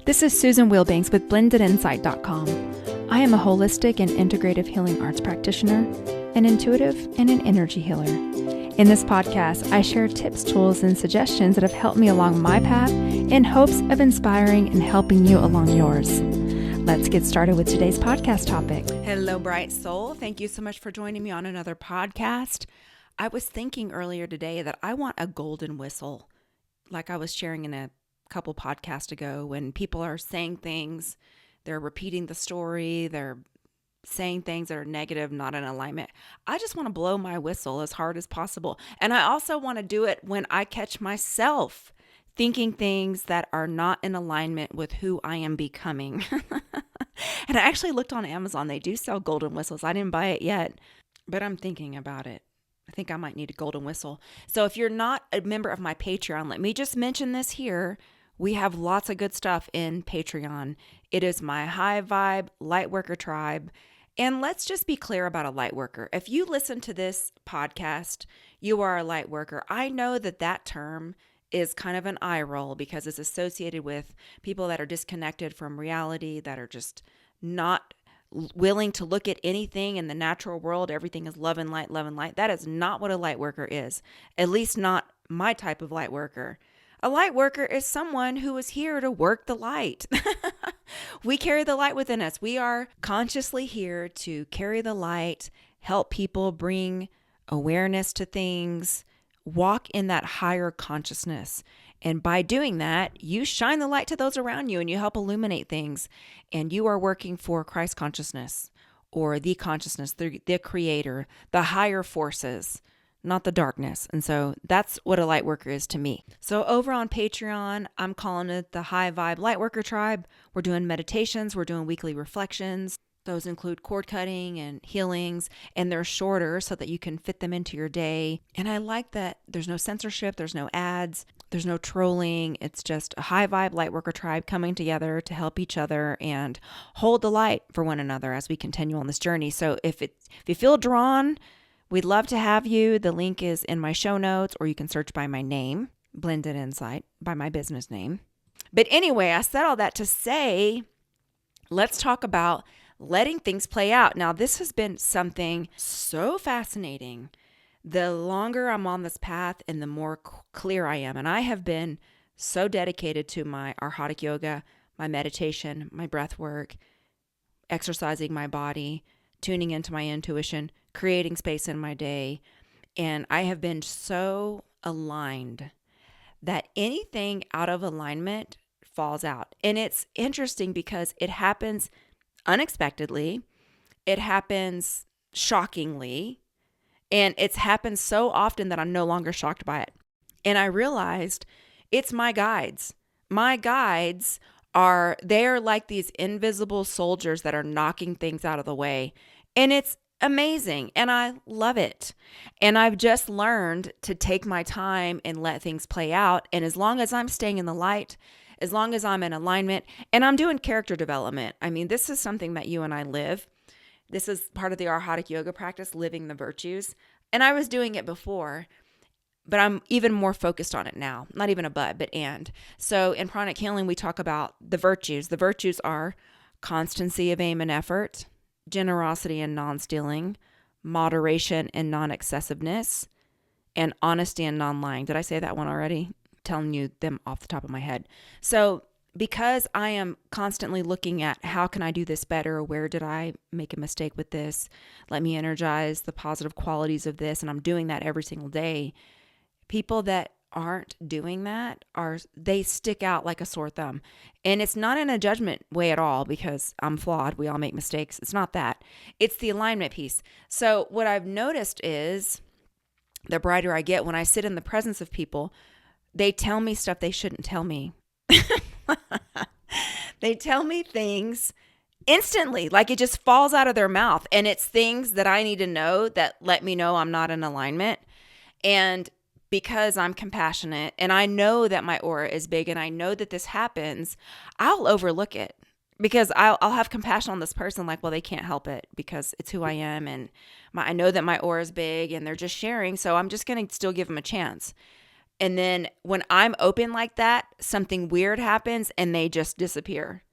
This is Susan Wilbanks with blendedinsight.com. I am a holistic and integrative healing arts practitioner, an intuitive, and an energy healer. In this podcast, I share tips, tools, and suggestions that have helped me along my path in hopes of inspiring and helping you along yours. Let's get started with today's podcast topic. Hello, bright soul. Thank you so much for joining me on another podcast. I was thinking earlier today that I want a golden whistle, like I was sharing in a couple podcasts ago, when people are saying things, they're repeating the story, they're saying things that are negative, not in alignment. I just want to blow my whistle as hard as possible. And I also want to do it when I catch myself thinking things that are not in alignment with who I am becoming. And I actually looked on Amazon. They do sell golden whistles. I didn't buy it yet, but I'm thinking about it. I think I might need a golden whistle. So if you're not a member of my Patreon, let me just mention this here. We have lots of good stuff in Patreon. It is my high vibe lightworker tribe. And let's just be clear about a lightworker. If you listen to this podcast, you are a lightworker. I know that that term is kind of an eye roll because it's associated with people that are disconnected from reality, that are just not willing to look at anything in the natural world. Everything is love and light, love and light. That is not what a light worker is, at least not my type of light worker. A light worker is someone who is here to work the light. We carry the light within us. We are consciously here to carry the light, help people, bring awareness to things, walk in that higher consciousness. And by doing that, you shine the light to those around you and you help illuminate things. And you are working for Christ consciousness, or the consciousness, the creator, the higher forces, not the darkness. And so that's what a light worker is to me. So over on Patreon, I'm calling it the High Vibe Lightworker Tribe. We're doing meditations. We're doing weekly reflections. Those include cord cutting and healings, and they're shorter so that you can fit them into your day. And I like that there's no censorship, there's no ads, there's no trolling. It's just a high vibe lightworker tribe coming together to help each other and hold the light for one another as we continue on this journey. So if you feel drawn, we'd love to have you. The link is in my show notes, or you can search by my name, Blended Insight, by my business name. But anyway, I said all that to say, let's talk about letting things play out. Now, this has been something so fascinating. The longer I'm on this path and the more clear I am. And I have been so dedicated to my arhatic yoga, my meditation, my breath work, exercising my body, tuning into my intuition, creating space in my day. And I have been so aligned that anything out of alignment falls out. And it's interesting because it happens unexpectedly, it happens shockingly, and it's happened so often that I'm no longer shocked by it. And I realized it's my guides. My guides they're like these invisible soldiers that are knocking things out of the way. And it's amazing. And I love it. And I've just learned to take my time and let things play out. And as long as I'm staying in the light, as long as I'm in alignment, and I'm doing character development. I mean, this is something that you and I live. This is part of the arhatic yoga practice, living the virtues. And I was doing it before, but I'm even more focused on it now. Not even a but and. So in pranic healing, we talk about the virtues. The virtues are constancy of aim and effort, generosity and non-stealing, moderation and non-excessiveness, and honesty and non-lying. Did I say that one already? Telling you them off the top of my head. So because I am constantly looking at how can I do this better? Where did I make a mistake with this? Let me energize the positive qualities of this. And I'm doing that every single day. People that aren't doing that they stick out like a sore thumb. And it's not in a judgment way at all, because I'm flawed. We all make mistakes. It's not that. It's the alignment piece. So what I've noticed is the brighter I get when I sit in the presence of people, they tell me stuff they shouldn't tell me. They tell me things instantly, like it just falls out of their mouth. And it's things that I need to know that let me know I'm not in alignment. And because I'm compassionate and I know that my aura is big and I know that this happens, I'll overlook it because I'll have compassion on this person. Like, well, they can't help it because it's who I am. And I know that my aura is big and they're just sharing. So I'm just going to still give them a chance. And then when I'm open like that, something weird happens and they just disappear.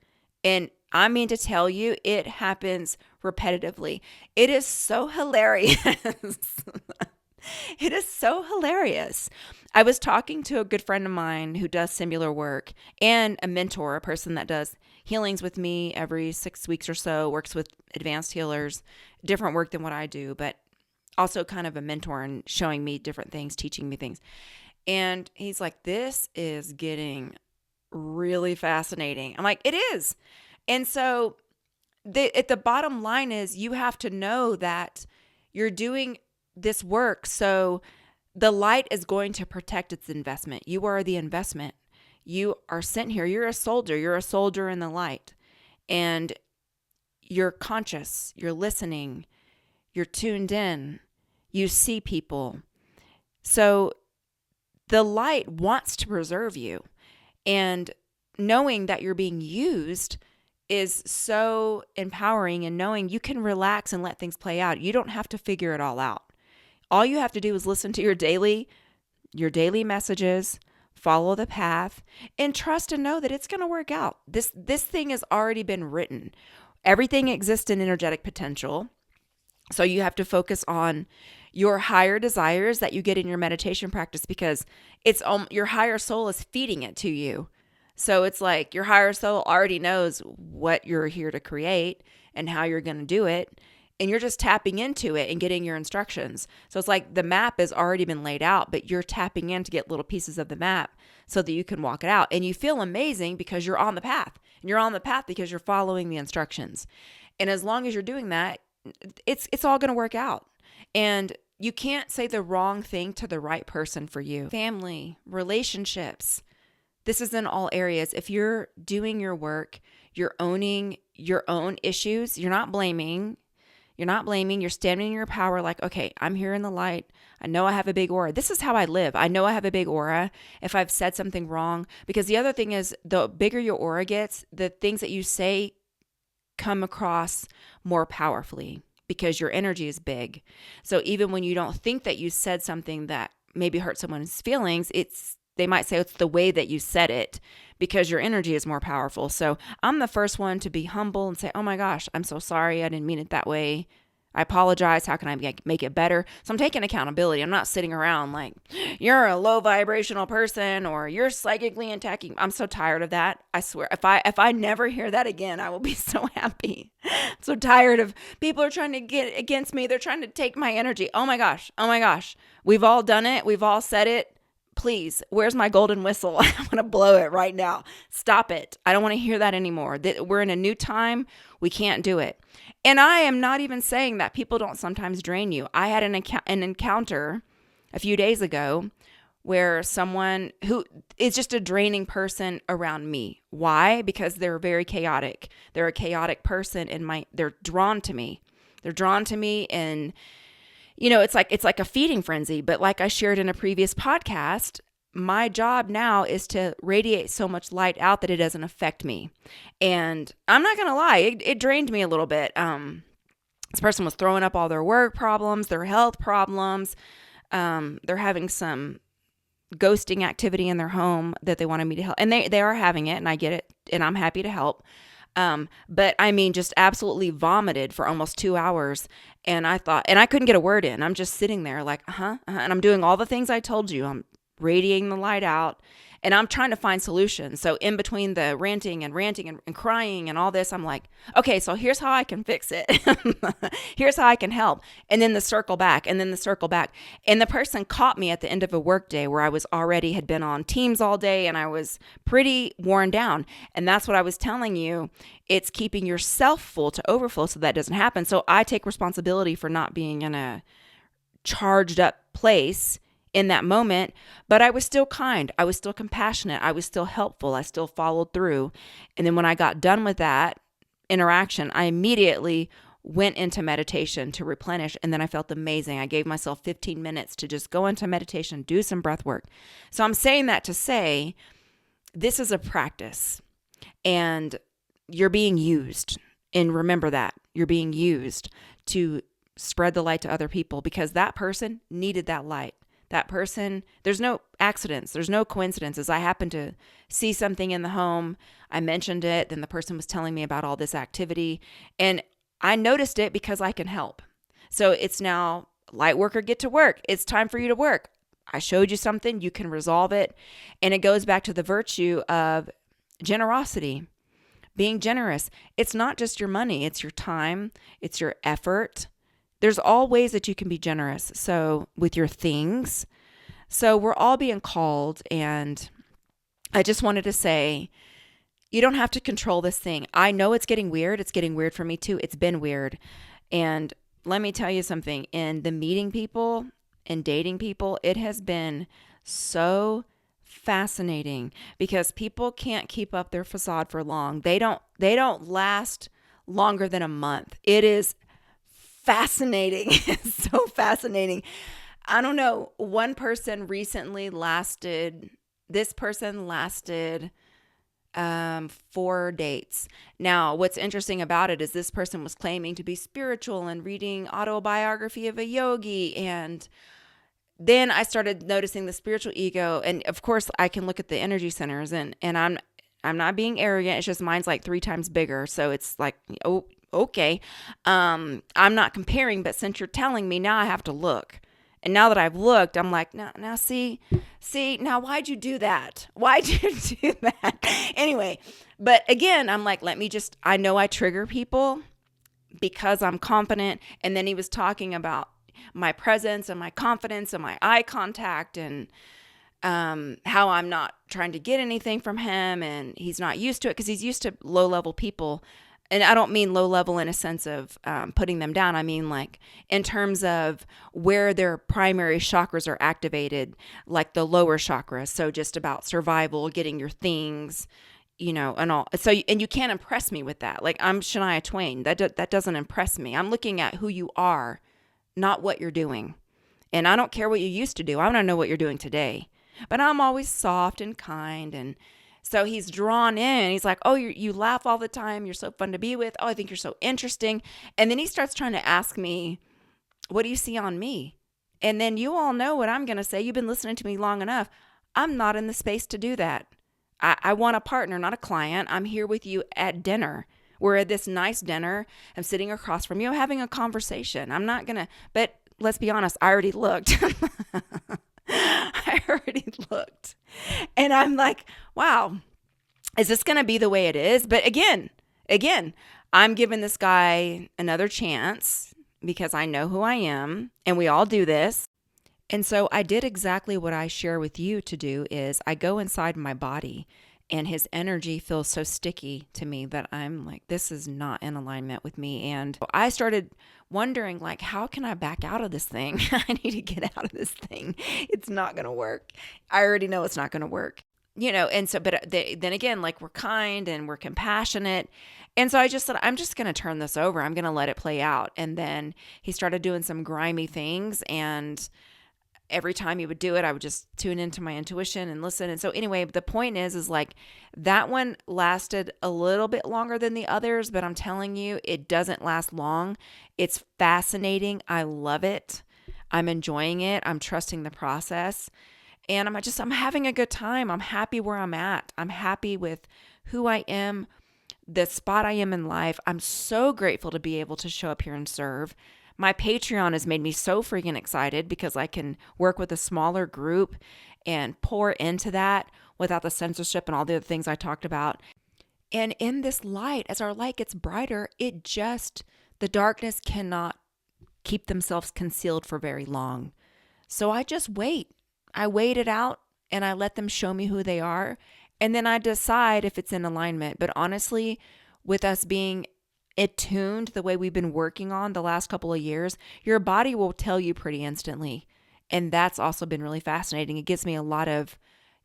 And I mean to tell you, it happens repetitively. It is so hilarious. It is so hilarious. I was talking to a good friend of mine who does similar work and a mentor, a person that does healings with me every 6 weeks or so, works with advanced healers, different work than what I do, but also kind of a mentor and showing me different things, teaching me things. And he's like, this is getting really fascinating. I'm like, it is. And so at the bottom line is you have to know that you're doing this work. So the light is going to protect its investment. You are the investment. You are sent here. You're a soldier. You're a soldier in the light. And you're conscious. You're listening. You're tuned in. You see people. So the light wants to preserve you. And knowing that you're being used is so empowering, and knowing you can relax and let things play out. You don't have to figure it all out. All you have to do is listen to your daily messages, follow the path, and trust and know that it's going to work out. This thing has already been written. Everything exists in energetic potential. So you have to focus on your higher desires that you get in your meditation practice, because it's your higher soul is feeding it to you. So it's like your higher soul already knows what you're here to create and how you're going to do it. And you're just tapping into it and getting your instructions. So it's like the map has already been laid out, but you're tapping in to get little pieces of the map so that you can walk it out. And you feel amazing because you're on the path. And you're on the path because you're following the instructions. And as long as you're doing that, it's all going to work out. And you can't say the wrong thing to the right person for you. Family, relationships. This is in all areas. If you're doing your work, you're owning your own issues. You're not blaming. You're standing in your power like, okay, I'm here in the light. I know I have a big aura. This is how I live. I know I have a big aura if I've said something wrong. Because the other thing is, the bigger your aura gets, the things that you say come across more powerfully because your energy is big. So even when you don't think that you said something that maybe hurt someone's feelings, they might say it's the way that you said it because your energy is more powerful. So I'm the first one to be humble and say, oh my gosh, I'm so sorry. I didn't mean it that way. I apologize. How can I make it better? So I'm taking accountability. I'm not sitting around like, you're a low vibrational person or you're psychically attacking. I'm so tired of that. I swear, if I never hear that again, I will be so happy. I'm so tired of people are trying to get against me. They're trying to take my energy. Oh my gosh. We've all done it. We've all said it. Please, where's my golden whistle? I want to blow it right now. Stop it. I don't want to hear that anymore. We're in a new time. We can't do it. And I am not even saying that people don't sometimes drain you. I had an encounter a few days ago where someone who is just a draining person around me. Why? Because they're very chaotic. They're a chaotic person and they're drawn to me. They're drawn to me and it's like a feeding frenzy. But like I shared in a previous podcast, my job now is to radiate so much light out that it doesn't affect me. And I'm not going to lie, it drained me a little bit. This person was throwing up all their work problems, their health problems. They're having some ghosting activity in their home that they wanted me to help. And they are having it, and I get it, and I'm happy to help. But I mean, just absolutely vomited for almost 2 hours. And I thought, and I couldn't get a word in. I'm just sitting there like, and I'm doing all the things I told you. I'm radiating the light out and I'm trying to find solutions. So in between the ranting and crying and all this, I'm like, okay, so here's how I can fix it. Here's how I can help. And then the circle back and then the circle back. And the person caught me at the end of a work day where I had been on Teams all day and I was pretty worn down. And that's what I was telling you. It's keeping yourself full to overflow so that doesn't happen. So I take responsibility for not being in a charged up place in that moment, but I was still kind. I was still compassionate. I was still helpful. I still followed through. And then when I got done with that interaction, I immediately went into meditation to replenish. And then I felt amazing. I gave myself 15 minutes to just go into meditation, do some breath work. So I'm saying that to say, this is a practice and you're being used. And remember that you're being used to spread the light to other people because that person needed that light. That person, there's no accidents, there's no coincidences. I happened to see something in the home. I mentioned it. Then the person was telling me about all this activity. And I noticed it because I can help. So it's now light worker, get to work. It's time for you to work. I showed you something, you can resolve it. And it goes back to the virtue of generosity, being generous. It's not just your money, it's your time, it's your effort. There's all ways that you can be generous. So with your things. So we're all being called. And I just wanted to say, you don't have to control this thing. I know it's getting weird. It's getting weird for me too. It's been weird. And let me tell you something. In the meeting people and dating people, it has been so fascinating because people can't keep up their facade for long. They don't last longer than a month. It is fascinating. It's so fascinating. I don't know. One person recently lasted 4 dates. Now, what's interesting about it is this person was claiming to be spiritual and reading autobiography of a yogi. And then I started noticing the spiritual ego. And of course, I can look at the energy centers and I'm not being arrogant. It's just mine's like 3 times bigger. So it's like, oh, okay. I'm not comparing, but since you're telling me, now I have to look. And now that I've looked, I'm like, now see, now why'd you do that? Why'd you do that? Anyway, but again, I'm like, I know I trigger people because I'm confident. And then he was talking about my presence and my confidence and my eye contact and how I'm not trying to get anything from him. And he's not used to it because he's used to low-level people. And I don't mean low level in a sense of putting them down. I mean like in terms of where their primary chakras are activated, like the lower chakras. So just about survival, getting your things, and all. So, and you can't impress me with that. Like I'm Shania Twain. That doesn't impress me. I'm looking at who you are, not what you're doing. And I don't care what you used to do. I want to know what you're doing today. But I'm always soft and kind. And so he's drawn in. He's like, oh, you laugh all the time. You're so fun to be with. Oh, I think you're so interesting. And then he starts trying to ask me, what do you see on me? And then you all know what I'm going to say. You've been listening to me long enough. I'm not in the space to do that. I want a partner, not a client. I'm here with you at dinner. We're at this nice dinner. I'm sitting across from you, having a conversation. I'm not going to, but let's be honest, I already looked. I already looked. And I'm like, wow, is this going to be the way it is? But again, I'm giving this guy another chance because I know who I am and we all do this. And so I did exactly what I share with you to do is I go inside my body and his energy feels so sticky to me that I'm like, this is not in alignment with me. And I started wondering, like, how can I back out of this thing? I need to get out of this thing. It's not going to work. I already know it's not going to work. And so, but then again, like we're kind and we're compassionate. And so I just said, I'm just going to turn this over. I'm going to let it play out. And then he started doing some grimy things. And every time he would do it, I would just tune into my intuition and listen. And so anyway, the point is like that one lasted a little bit longer than the others, but I'm telling you, it doesn't last long. It's fascinating. I love it. I'm enjoying it. I'm trusting the process. And I'm having a good time. I'm happy where I'm at. I'm happy with who I am, the spot I am in life. I'm so grateful to be able to show up here and serve. My Patreon has made me so freaking excited because I can work with a smaller group and pour into that without the censorship and all the other things I talked about. And in this light, as our light gets brighter, the darkness cannot keep themselves concealed for very long. So I just wait. I wait it out and I let them show me who they are. And then I decide if it's in alignment. But honestly, with us being attuned the way we've been working on the last couple of years, your body will tell you pretty instantly. And that's also been really fascinating. It gives me a lot of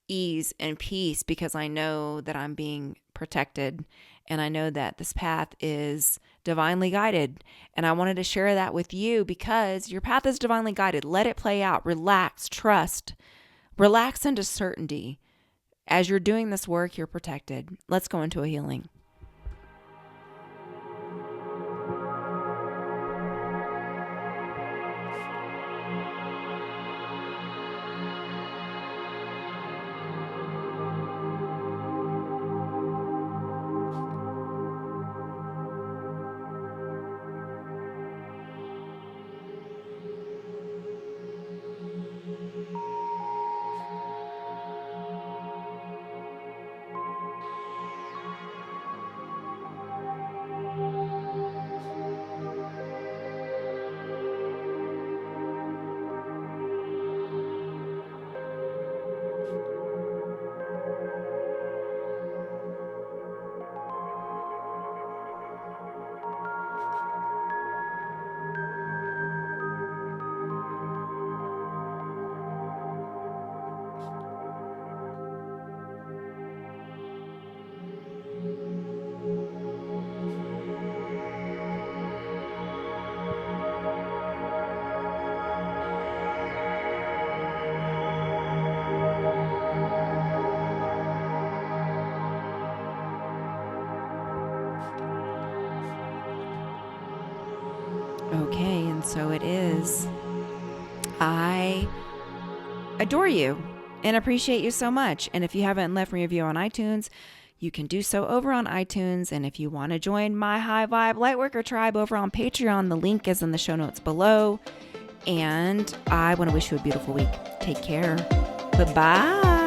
ease and peace because I know that I'm being protected and I know that this path is divinely guided. And I wanted to share that with you because your path is divinely guided. Let it play out. Relax, trust, relax into certainty. As you're doing this work, you're protected. Let's go into a healing. Okay, and so it is. I adore you and appreciate you so much. And if you haven't left me a review on iTunes, you can do so over on iTunes. And if you want to join my High Vibe Lightworker tribe over on Patreon, the link is in the show notes below. And I want to wish you a beautiful week. Take care. Bye-bye.